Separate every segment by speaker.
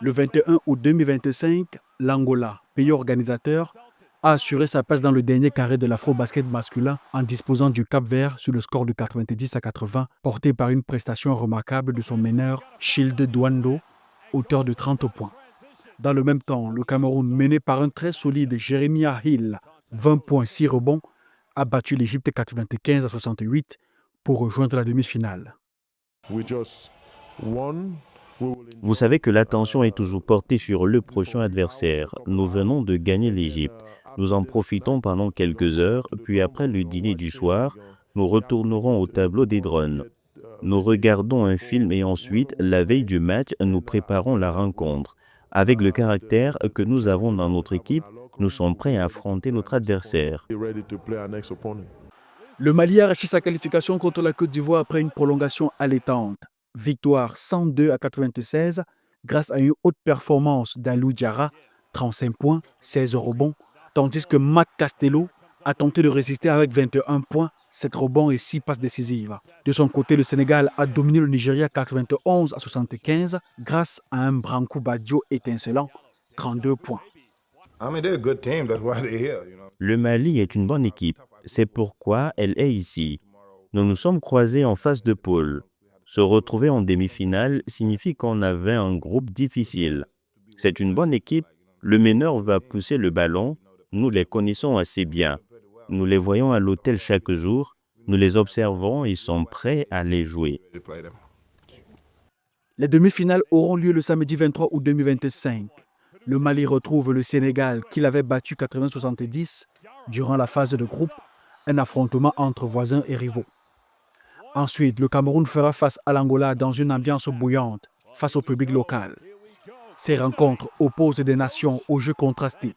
Speaker 1: Le 21 août 2025, l'Angola, pays organisateur, a assuré sa place dans le dernier carré de l'afro-basket masculin en disposant du Cap-Vert sur le score de 90-80, porté par une prestation remarquable de son meneur Childe Douando, auteur de 30 points. Dans le même temps, le Cameroun, mené par un très solide Jeremiah Hill, 20 points, 6 rebonds, a battu l'Égypte 95-68 pour rejoindre la demi-finale.
Speaker 2: Vous savez que l'attention est toujours portée sur le prochain adversaire. Nous venons de gagner l'Égypte. Nous en profitons pendant quelques heures, puis après le dîner du soir, nous retournerons au tableau des drones. Nous regardons un film et ensuite, la veille du match, nous préparons la rencontre. Avec le caractère que nous avons dans notre équipe, nous sommes prêts à affronter notre adversaire.
Speaker 1: Le Mali a arraché sa qualification contre la Côte d'Ivoire après une prolongation allaitante. Victoire 102-96 grâce à une haute performance d'Alou Diarra, 35 points, 16 rebonds, tandis que Matt Castello a tenté de résister avec 21 points, 7 rebonds et 6 passes décisives. De son côté, le Sénégal a dominé le Nigeria 91-75 grâce à un Branco Badio étincelant, 32 points.
Speaker 2: Le Mali est une bonne équipe. C'est pourquoi elle est ici. Nous nous sommes croisés en phase de poule. Se retrouver en demi-finale signifie qu'on avait un groupe difficile. C'est une bonne équipe. Le meneur va pousser le ballon. Nous les connaissons assez bien. Nous les voyons à l'hôtel chaque jour. Nous les observons et sommes prêts à les jouer.
Speaker 1: Les demi-finales auront lieu le samedi 23 août 2025. Le Mali retrouve le Sénégal qu'il avait battu 80-70 durant la phase de groupe, un affrontement entre voisins et rivaux. Ensuite, le Cameroun fera face à l'Angola dans une ambiance bouillante face au public local. Ces rencontres opposent des nations aux jeux contrastés.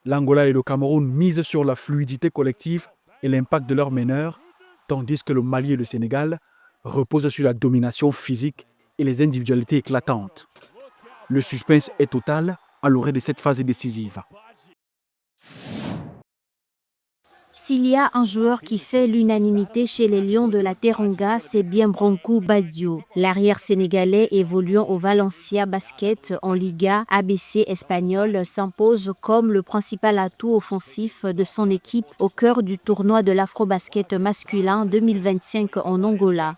Speaker 1: L'Angola et le Cameroun misent sur la fluidité collective et l'impact de leurs meneurs, tandis que le Mali et le Sénégal reposent sur la domination physique et les individualités éclatantes. Le suspense est total à l'orée de cette phase décisive.
Speaker 3: S'il y a un joueur qui fait l'unanimité chez les Lions de la Teranga, c'est bien Branco Badio. L'arrière sénégalais évoluant au Valencia Basket en Liga ABC espagnole s'impose comme le principal atout offensif de son équipe au cœur du tournoi de l'Afro-Basket masculin 2025 en Angola.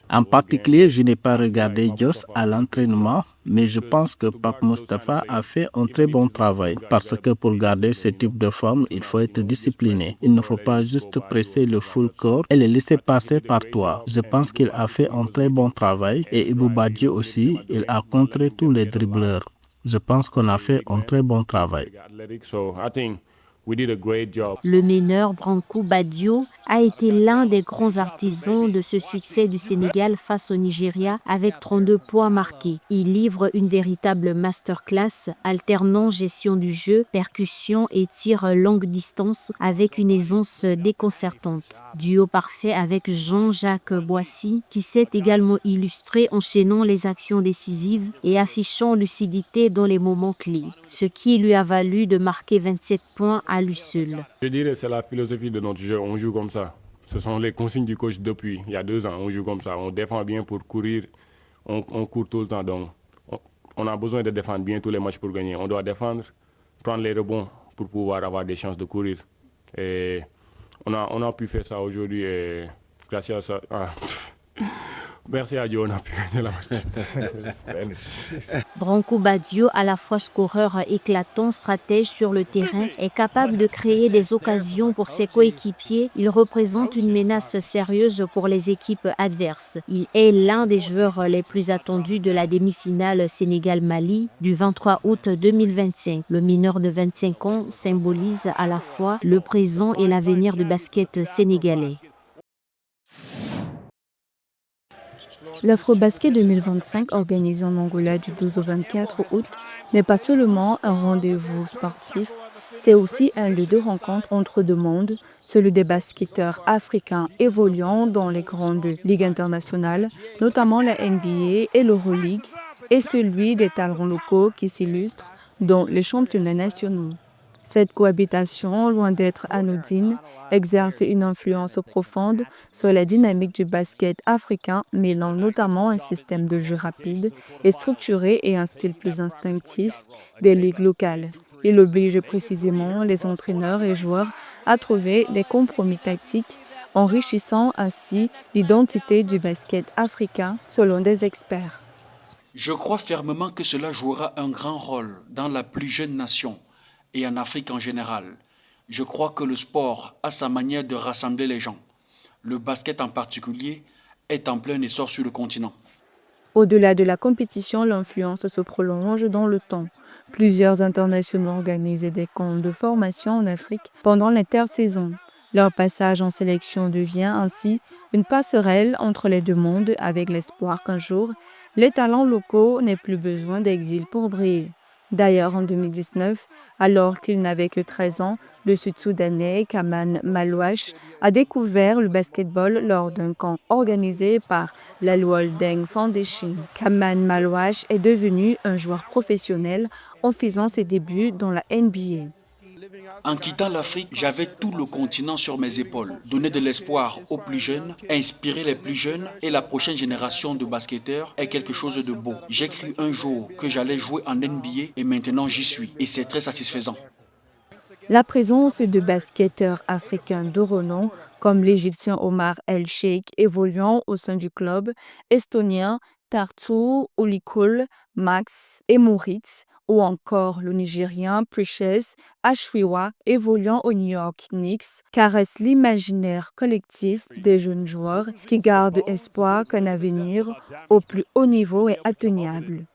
Speaker 4: En particulier, je n'ai pas regardé Josh à l'entraînement, mais je pense que Pape Moustapha a fait un très bon travail parce que pour garder ce type de forme, il faut être discipliné. Il ne faut pas juste presser le full corps et le laisser passer par toi. Je pense qu'il a fait un très bon travail et Ibou Badio aussi, il a contré tous les dribbleurs. Je pense qu'on a fait un très bon travail.
Speaker 3: Le meneur Branco Badio a été l'un des grands artisans de ce succès du Sénégal face au Nigeria avec 32 points marqués. Il livre une véritable masterclass alternant gestion du jeu, percussion et tir longue distance avec une aisance déconcertante. Duo parfait avec Jean-Jacques Boissy qui s'est également illustré enchaînant les actions décisives et affichant lucidité dans les moments clés, ce qui lui a valu de marquer 27 points à lui seul.
Speaker 5: Je dirais que c'est la philosophie de notre jeu, on joue comme ça. Ce sont les consignes du coach depuis il y a 2 ans, on joue comme ça. On défend bien pour courir, on court tout le temps. Donc on a besoin de défendre bien tous les matchs pour gagner. On doit défendre, prendre les rebonds pour pouvoir avoir des chances de courir. Et on a pu faire ça aujourd'hui et grâce à ça... Merci à Dieu, on a pu gagner la match.
Speaker 3: Branco Badio, à la fois scoreur éclatant, stratège sur le terrain, est capable de créer des occasions pour ses coéquipiers. Il représente une menace sérieuse pour les équipes adverses. Il est l'un des joueurs les plus attendus de la demi-finale Sénégal-Mali du 23 août 2025. Le mineur de 25 ans symbolise à la fois le présent et l'avenir du basket sénégalais.
Speaker 6: L'Afro-Basket 2025, organisé en Angola du 12 au 24 août, n'est pas seulement un rendez-vous sportif, c'est aussi un lieu de rencontre entre deux mondes, celui des basketteurs africains évoluant dans les grandes ligues internationales, notamment la NBA et l'Euroleague, et celui des talents locaux qui s'illustrent dans les championnats nationaux. Cette cohabitation, loin d'être anodine, exerce une influence profonde sur la dynamique du basket africain, mêlant notamment un système de jeu rapide et structuré et un style plus instinctif des ligues locales. Il oblige précisément les entraîneurs et joueurs à trouver des compromis tactiques, enrichissant ainsi l'identité du basket africain selon des experts.
Speaker 7: Je crois fermement que cela jouera un grand rôle dans la plus jeune nation et en Afrique en général. Je crois que le sport a sa manière de rassembler les gens. Le basket en particulier est en plein essor sur le continent.
Speaker 6: Au-delà de la compétition, l'influence se prolonge dans le temps. Plusieurs internationaux organisent des camps de formation en Afrique pendant l'intersaison. Leur passage en sélection devient ainsi une passerelle entre les deux mondes avec l'espoir qu'un jour, les talents locaux n'aient plus besoin d'exil pour briller. D'ailleurs, en 2019, alors qu'il n'avait que 13 ans, le Sud-Soudanais Kaman Malwash a découvert le basketball lors d'un camp organisé par la Luol Deng Foundation. Kaman Malwash est devenu un joueur professionnel en faisant ses débuts dans la NBA.
Speaker 7: En quittant l'Afrique, j'avais tout le continent sur mes épaules. Donner de l'espoir aux plus jeunes, inspirer les plus jeunes et la prochaine génération de basketteurs est quelque chose de beau. J'ai cru un jour que j'allais jouer en NBA et maintenant j'y suis. Et c'est très satisfaisant.
Speaker 6: La présence de basketteurs africains de renom comme l'Égyptien Omar El Sheikh évoluant au sein du club estonien Tartu Ulikul Max et Moritz ou encore le Nigérien Precious Ashwiwa évoluant au New York Knicks caresse l'imaginaire collectif des jeunes joueurs qui gardent espoir qu'un avenir au plus haut niveau est atteignable.